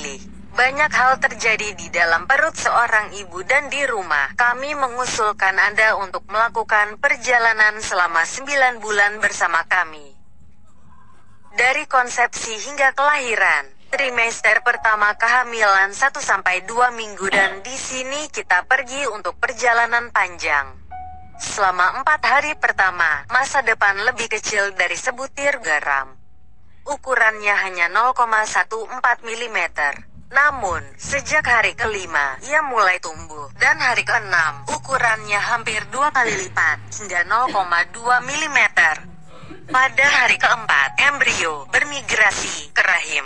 memilih. Banyak hal terjadi di dalam perut seorang ibu dan di rumah. Kami mengusulkan Anda untuk melakukan perjalanan selama 9 bulan bersama kami. Dari konsepsi hingga kelahiran, trimester pertama kehamilan 1-2 minggu, dan di sini kita pergi untuk perjalanan panjang. Selama 4 hari pertama, masa depan lebih kecil dari sebutir garam. Ukurannya hanya 0,14 mm. Namun, sejak hari kelima, ia mulai tumbuh, dan hari ke-6, ukurannya hampir 2 kali lipat, hingga 0,2 mm. Pada hari ke-4, embrio bermigrasi ke rahim,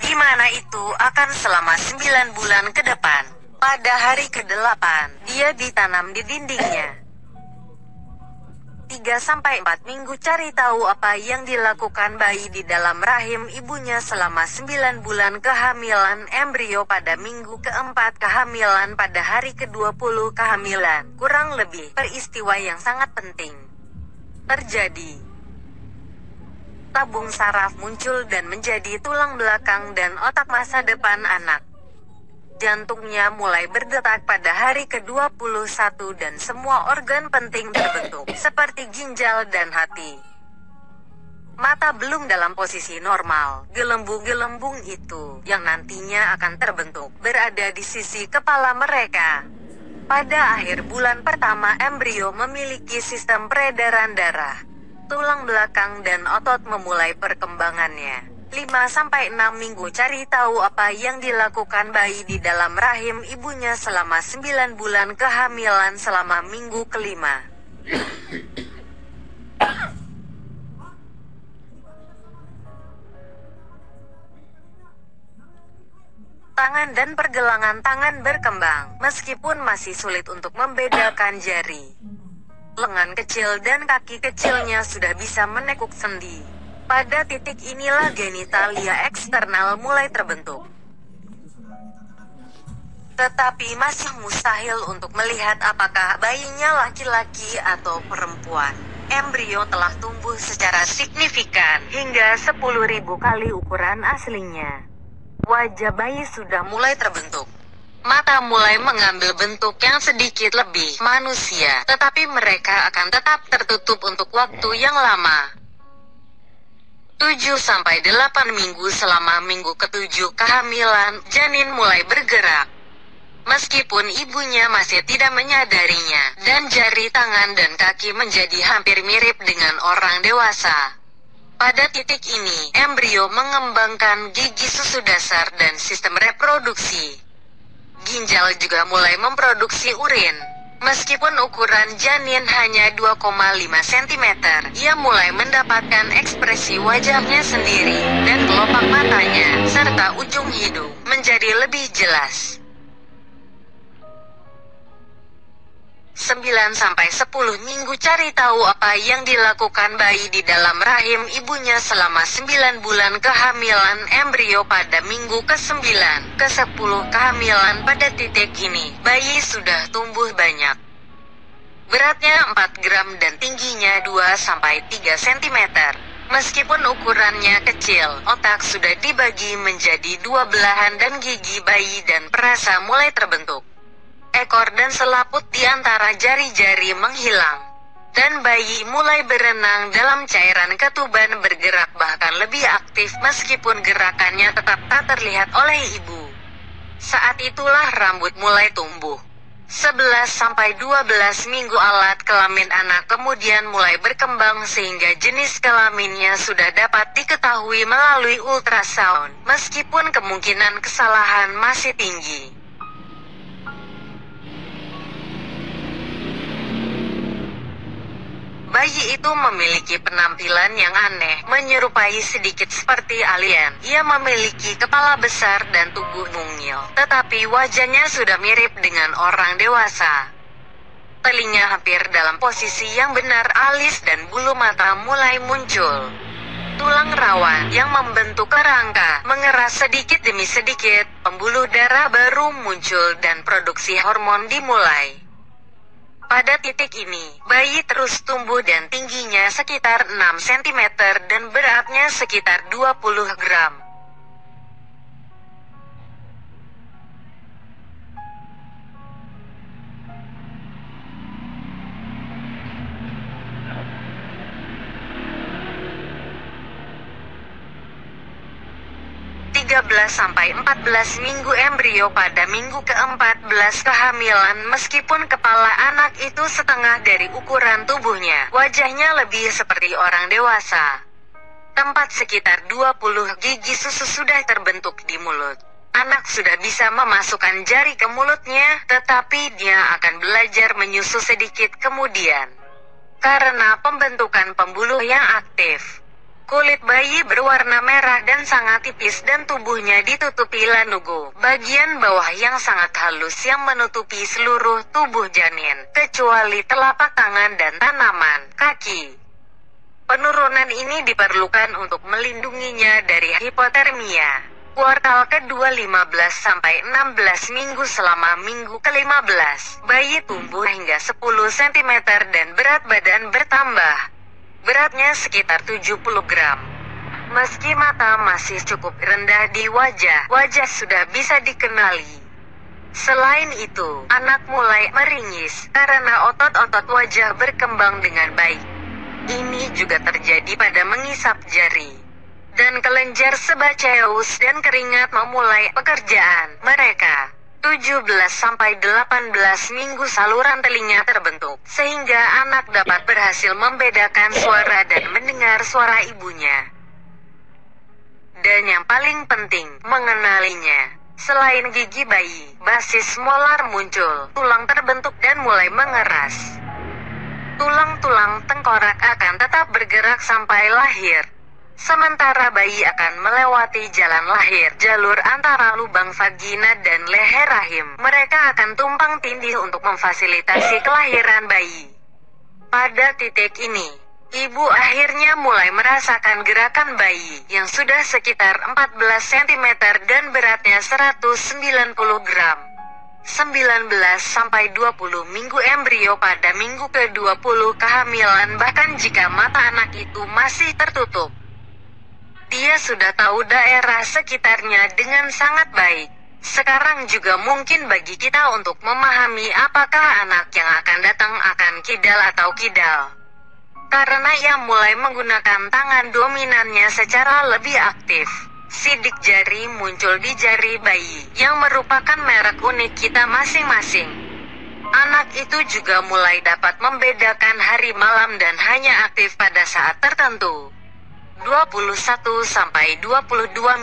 di mana itu akan selama 9 bulan ke depan. Pada hari ke-8, dia ditanam di dindingnya. 3-4 minggu cari tahu apa yang dilakukan bayi di dalam rahim ibunya selama 9 bulan kehamilan embrio. Pada minggu ke-4 kehamilan, pada hari ke-20 kehamilan, kurang lebih peristiwa yang sangat penting terjadi. Tabung saraf muncul dan menjadi tulang belakang dan otak masa depan anak. Jantungnya mulai berdetak pada hari ke-21 dan semua organ penting terbentuk, seperti ginjal dan hati. Mata belum dalam posisi normal. Gelembung-gelembung itu, yang nantinya akan terbentuk, berada di sisi kepala mereka. Pada akhir bulan pertama, embrio memiliki sistem peredaran darah. Tulang belakang dan otot memulai perkembangannya. 5-6 minggu cari tahu apa yang dilakukan bayi di dalam rahim ibunya selama 9 bulan kehamilan selama minggu kelima. Tangan dan pergelangan tangan berkembang, meskipun masih sulit untuk membedakan jari. Lengan kecil dan kaki kecilnya sudah bisa menekuk sendi. Pada titik inilah genitalia eksternal mulai terbentuk. Tetapi masih mustahil untuk melihat apakah bayinya laki-laki atau perempuan. Embrio telah tumbuh secara signifikan hingga 10.000 kali ukuran aslinya. Wajah bayi sudah mulai terbentuk. Mata mulai mengambil bentuk yang sedikit lebih manusia, tetapi mereka akan tetap tertutup untuk waktu yang lama. 7-8 minggu, selama minggu ke-7 kehamilan, janin mulai bergerak. Meskipun ibunya masih tidak menyadarinya, dan jari tangan dan kaki menjadi hampir mirip dengan orang dewasa. Pada titik ini, embrio mengembangkan gigi susu dasar dan sistem reproduksi. Ginjal juga mulai memproduksi urin. Meskipun ukuran janin hanya 2,5 cm, ia mulai mendapatkan ekspresi wajahnya sendiri, dan kelopak matanya, serta ujung hidung, menjadi lebih jelas. 9-10 minggu cari tahu apa yang dilakukan bayi di dalam rahim ibunya selama 9 bulan kehamilan embrio. Pada minggu ke-9, ke-10 kehamilan, pada titik ini, bayi sudah tumbuh banyak. Beratnya 4 gram dan tingginya 2-3 cm. Meskipun ukurannya kecil, otak sudah dibagi menjadi 2 belahan dan gigi bayi dan perasa mulai terbentuk. Ekor dan selaput di antara jari-jari menghilang. Dan bayi mulai berenang dalam cairan ketuban, bergerak bahkan lebih aktif meskipun gerakannya tetap tak terlihat oleh ibu. Saat itulah rambut mulai tumbuh. 11-12 minggu alat kelamin anak kemudian mulai berkembang sehingga jenis kelaminnya sudah dapat diketahui melalui ultrasound, meskipun kemungkinan kesalahan masih tinggi. Bayi itu memiliki penampilan yang aneh, menyerupai sedikit seperti alien. Ia memiliki kepala besar dan tubuh mungil, tetapi wajahnya sudah mirip dengan orang dewasa. Telinga hampir dalam posisi yang benar, alis dan bulu mata mulai muncul. Tulang rawan yang membentuk kerangka mengeras sedikit demi sedikit, pembuluh darah baru muncul dan produksi hormon dimulai. Pada titik ini, bayi terus tumbuh dan tingginya sekitar 6 cm dan beratnya sekitar 20 gram. 13-14 minggu embrio pada minggu ke-14 kehamilan. Meskipun kepala anak itu setengah dari ukuran tubuhnya, wajahnya lebih seperti orang dewasa. Tempat sekitar 20 gigi susu sudah terbentuk di mulut. Anak sudah bisa memasukkan jari ke mulutnya, tetapi dia akan belajar menyusu sedikit kemudian. Karena pembentukan pembuluh yang aktif, kulit bayi berwarna merah dan sangat tipis dan tubuhnya ditutupi lanugo, bagian bawah yang sangat halus yang menutupi seluruh tubuh janin, kecuali telapak tangan dan tanaman kaki. Penurunan ini diperlukan untuk melindunginya dari hipotermia. Kuartal kedua 15-16 minggu. Selama minggu ke-15, bayi tumbuh hingga 10 cm dan berat badan bertambah. Beratnya sekitar 70 gram. Meski mata masih cukup rendah di wajah sudah bisa dikenali. Selain itu, anak mulai meringis karena otot-otot wajah berkembang dengan baik. Ini juga terjadi pada mengisap jari dan kelenjar sebaceus, dan keringat memulai pekerjaan mereka. 17-18 minggu saluran telinga terbentuk, sehingga anak dapat berhasil membedakan suara dan mendengar suara ibunya. Dan yang paling penting, mengenalinya. Selain gigi bayi, basis molar muncul, tulang terbentuk dan mulai mengeras. Tulang-tulang tengkorak akan tetap bergerak sampai lahir. Sementara bayi akan melewati jalan lahir, jalur antara lubang vagina dan leher rahim. Mereka akan tumpang tindih untuk memfasilitasi kelahiran bayi. Pada titik ini, ibu akhirnya mulai merasakan gerakan bayi yang sudah sekitar 14 cm dan beratnya 190 gram. 19-20 minggu embrio pada minggu ke-20 kehamilan. Bahkan jika mata anak itu masih tertutup, dia sudah tahu daerah sekitarnya dengan sangat baik. Sekarang juga mungkin bagi kita untuk memahami apakah anak yang akan datang akan kidal atau kidal. Karena ia mulai menggunakan tangan dominannya secara lebih aktif. Sidik jari muncul di jari bayi, yang merupakan merek unik kita masing-masing. Anak itu juga mulai dapat membedakan hari malam dan hanya aktif pada saat tertentu. 21-22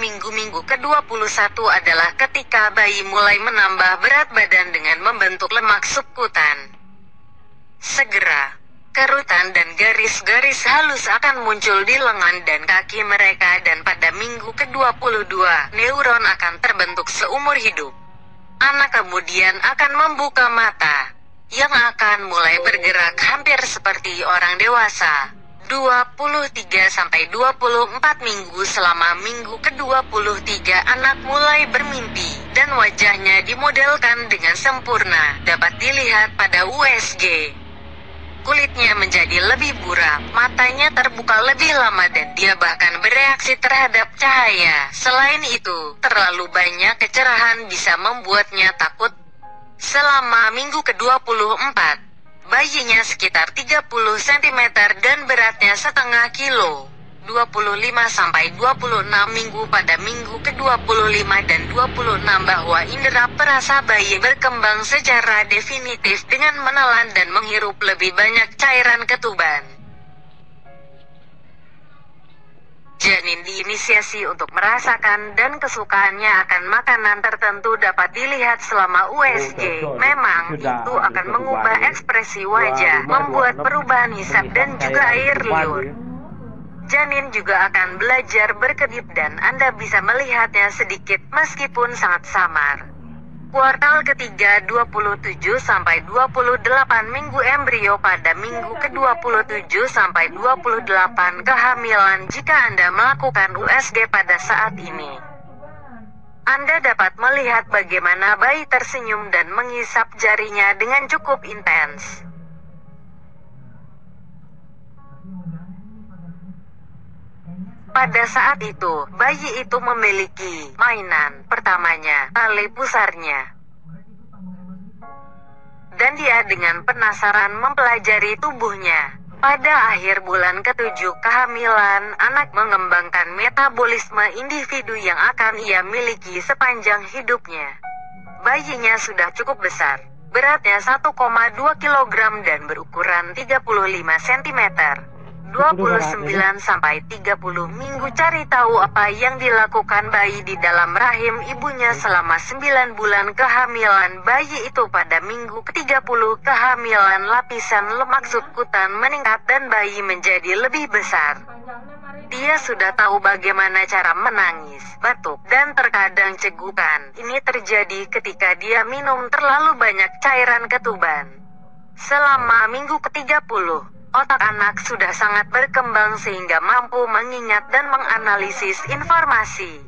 minggu ke-21 adalah ketika bayi mulai menambah berat badan dengan membentuk lemak subkutan. Segera, kerutan dan garis-garis halus akan muncul di lengan dan kaki mereka, dan pada minggu ke-22, neuron akan terbentuk seumur hidup. Anak kemudian akan membuka mata, yang akan mulai bergerak hampir seperti orang dewasa. 23-24 minggu. Selama minggu ke-23 anak mulai bermimpi, dan wajahnya dimodelkan dengan sempurna, dapat dilihat pada USG. Kulitnya menjadi lebih buram, matanya terbuka lebih lama dan dia bahkan bereaksi terhadap cahaya. Selain itu, terlalu banyak kecerahan bisa membuatnya takut. Selama minggu ke-24, bayinya sekitar 30 cm dan beratnya setengah kilo. 25-26 minggu. Pada minggu ke-25 dan 26 bahwa indera perasa bayi berkembang secara definitif dengan menelan dan menghirup lebih banyak cairan ketuban. Janin diinisiasi untuk merasakan dan kesukaannya akan makanan tertentu dapat dilihat selama USG. Memang, itu akan mengubah ekspresi wajah, membuat perubahan hisap dan juga air liur. Janin juga akan belajar berkedip dan Anda bisa melihatnya sedikit meskipun sangat samar. Kuartal ketiga 27-28 minggu embrio. Pada minggu ke-27-28 kehamilan, jika Anda melakukan USG pada saat ini, Anda dapat melihat bagaimana bayi tersenyum dan mengisap jarinya dengan cukup intens. Pada saat itu, bayi itu memiliki mainan pertamanya, tali pusarnya. Dan dia dengan penasaran mempelajari tubuhnya. Pada akhir bulan ke-7 kehamilan, anak mengembangkan metabolisme individu yang akan ia miliki sepanjang hidupnya. Bayinya sudah cukup besar, beratnya 1,2 kg dan berukuran 35 cm. 29-30 minggu. Cari tahu apa yang dilakukan bayi di dalam rahim ibunya selama 9 bulan kehamilan bayi itu. Pada minggu ke-30 kehamilan, lapisan lemak subkutan meningkat dan bayi menjadi lebih besar. Dia sudah tahu bagaimana cara menangis, batuk, dan terkadang cegukan. Ini terjadi ketika dia minum terlalu banyak cairan ketuban. Selama minggu ke-30, otak anak sudah sangat berkembang sehingga mampu mengingat dan menganalisis informasi.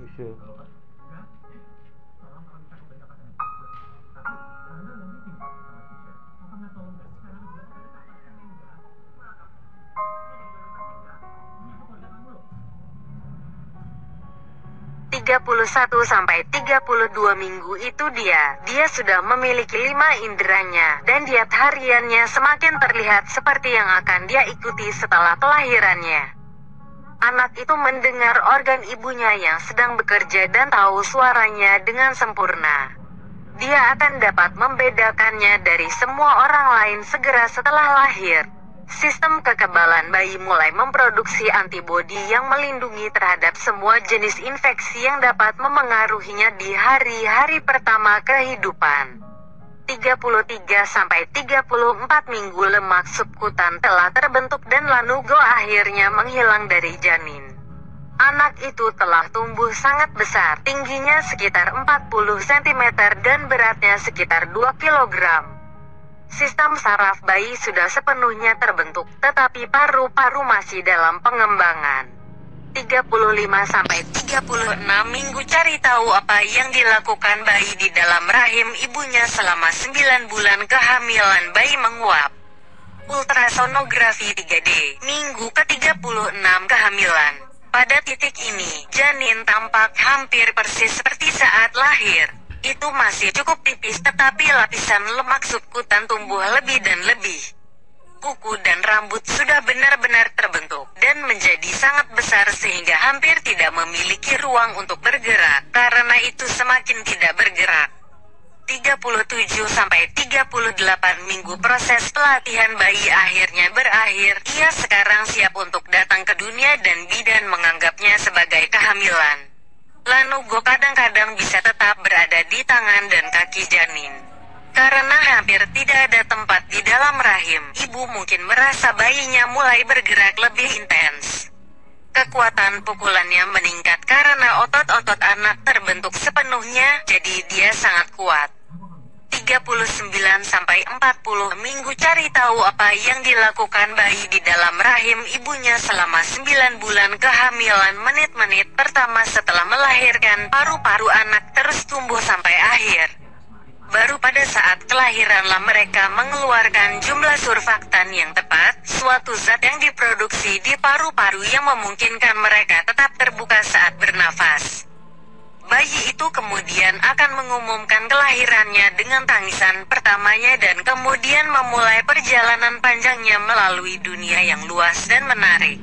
31-32 minggu itu dia sudah memiliki 5 inderanya, dan diet hariannya semakin terlihat seperti yang akan dia ikuti setelah kelahirannya. Anak itu mendengar organ ibunya yang sedang bekerja dan tahu suaranya dengan sempurna. Dia akan dapat membedakannya dari semua orang lain segera setelah lahir. Sistem kekebalan bayi mulai memproduksi antibodi yang melindungi terhadap semua jenis infeksi yang dapat memengaruhinya di hari-hari pertama kehidupan. 33-34 minggu lemak subkutan telah terbentuk dan lanugo akhirnya menghilang dari janin. Anak itu telah tumbuh sangat besar, tingginya sekitar 40 cm dan beratnya sekitar 2 kg. Sistem saraf bayi sudah sepenuhnya terbentuk, tetapi paru-paru masih dalam pengembangan. 35-36 minggu. Cari tahu apa yang dilakukan bayi di dalam rahim ibunya selama 9 bulan kehamilan bayi menguap. Ultrasonografi 3D, minggu ke-36 kehamilan. Pada titik ini, janin tampak hampir persis seperti saat lahir. Itu masih cukup tipis, tetapi lapisan lemak subkutan tumbuh lebih dan lebih. Kuku dan rambut sudah benar-benar terbentuk dan menjadi sangat besar sehingga hampir tidak memiliki ruang untuk bergerak. Karena itu semakin tidak bergerak. 37-38 minggu. Proses pelatihan bayi akhirnya berakhir. Ia sekarang siap untuk datang ke dunia dan bidan menganggapnya sebagai kehamilan. Lanugo kadang-kadang bisa tetap berada di tangan dan kaki janin. Karena hampir tidak ada tempat di dalam rahim, ibu mungkin merasa bayinya mulai bergerak lebih intens. Kekuatan pukulannya meningkat karena otot-otot anak terbentuk sepenuhnya, jadi dia sangat kuat. 39-40 minggu. Cari tahu apa yang dilakukan bayi di dalam rahim ibunya selama 9 bulan kehamilan. Menit-menit pertama setelah melahirkan, paru-paru anak terus tumbuh sampai akhir. Baru pada saat kelahiranlah mereka mengeluarkan jumlah surfaktan yang tepat, suatu zat yang diproduksi di paru-paru yang memungkinkan mereka tetap terbuka saat bernafas. Bayi itu kemudian akan mengumumkan kelahirannya dengan tangisan pertamanya dan kemudian memulai perjalanan panjangnya melalui dunia yang luas dan menarik.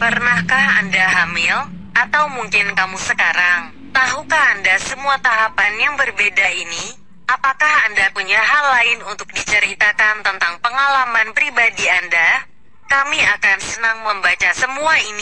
Pernahkah Anda hamil? Atau mungkin kamu sekarang? Tahukah Anda semua tahapan yang berbeda ini? Apakah Anda punya hal lain untuk diceritakan tentang pengalaman pribadi Anda? Kami akan senang membaca semua ini.